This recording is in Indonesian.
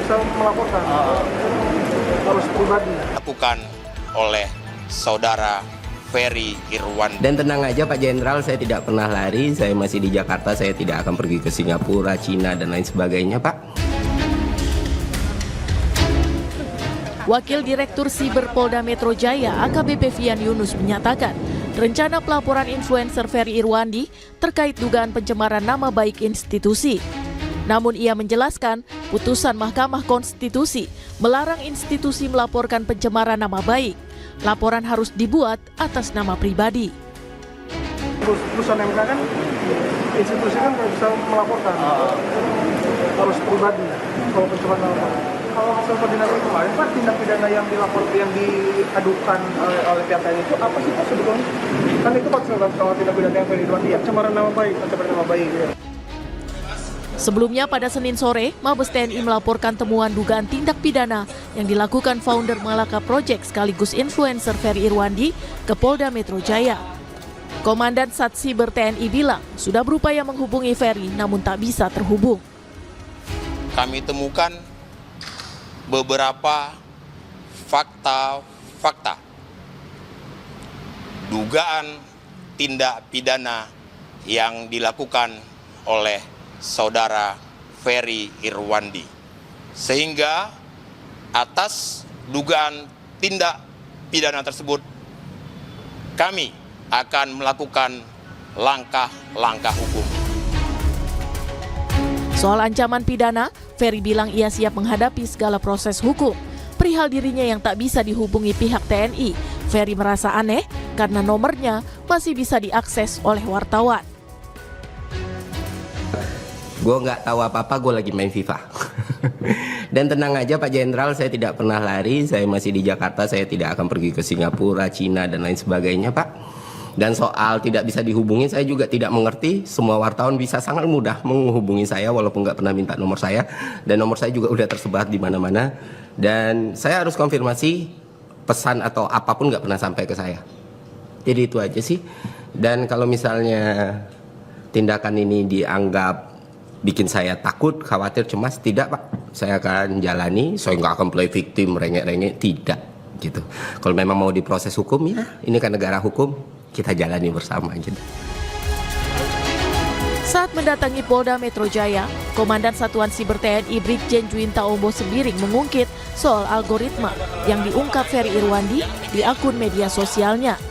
bisa melaporkan, harus pribadi. Lakukan oleh saudara Ferry Irwandi. Dan tenang aja Pak Jenderal, saya tidak pernah lari, saya masih di Jakarta, saya tidak akan pergi ke Singapura, Cina, dan lain sebagainya Pak. Wakil Direktur Siber Polda Metro Jaya AKBP Fian Yunus menyatakan, rencana pelaporan influencer Ferry Irwandi terkait dugaan pencemaran nama baik institusi. Namun ia menjelaskan, putusan Mahkamah Konstitusi melarang institusi melaporkan pencemaran nama baik. Laporan harus dibuat atas nama pribadi. Putusan MK kan, institusi kan nggak bisa melaporkan, harus pribadi kalau pencemaran nama baik. Kalau soal tindak pidana kemarin, Pak, tindak pidana yang diadukan oleh pihak TNI itu apa sih Pak sebetulnya? Kan itu Pak soal tindak pidana yang Ferry Irwandi ya, pencemaran nama baik. Ya. Sebelumnya pada Senin sore, Mabes TNI melaporkan temuan dugaan tindak pidana yang dilakukan founder Malaka Project sekaligus influencer Ferry Irwandi ke Polda Metro Jaya. Komandan Satsiber TNI bilang sudah berupaya menghubungi Ferry namun tak bisa terhubung. Kami temukan beberapa fakta dugaan tindak pidana yang dilakukan oleh saudara Ferry Irwandi, sehingga atas dugaan tindak pidana tersebut kami akan melakukan langkah-langkah hukum. Soal ancaman pidana, Ferry bilang ia siap menghadapi segala proses hukum. Perihal dirinya yang tak bisa dihubungi pihak TNI, Ferry merasa aneh karena nomornya masih bisa diakses oleh wartawan. Gue nggak tahu apa-apa, gue lagi main FIFA. Dan tenang aja Pak Jenderal, saya tidak pernah lari, saya masih di Jakarta, saya tidak akan pergi ke Singapura, Cina, dan lain sebagainya Pak. Dan soal tidak bisa dihubungi, saya juga tidak mengerti. Semua wartawan bisa sangat mudah menghubungi saya walaupun nggak pernah minta nomor saya. Dan nomor saya juga udah tersebar di mana-mana. Dan saya harus konfirmasi pesan atau apapun nggak pernah sampai ke saya. Jadi itu aja sih. Dan kalau misalnya tindakan ini dianggap bikin saya takut, khawatir, cemas, tidak Pak. Saya akan jalani, saya nggak akan play victim, rengek-rengek, tidak. Gitu. Kalau memang mau diproses hukum, ya ini kan negara hukum, kita jalani bersama gitu. Saat mendatangi Polda Metro Jaya, Komandan Satuan Siber TNI Brigjen Juwinta Ombo Sembiring mengungkit soal algoritma yang diungkap Ferry Irwandi di akun media sosialnya.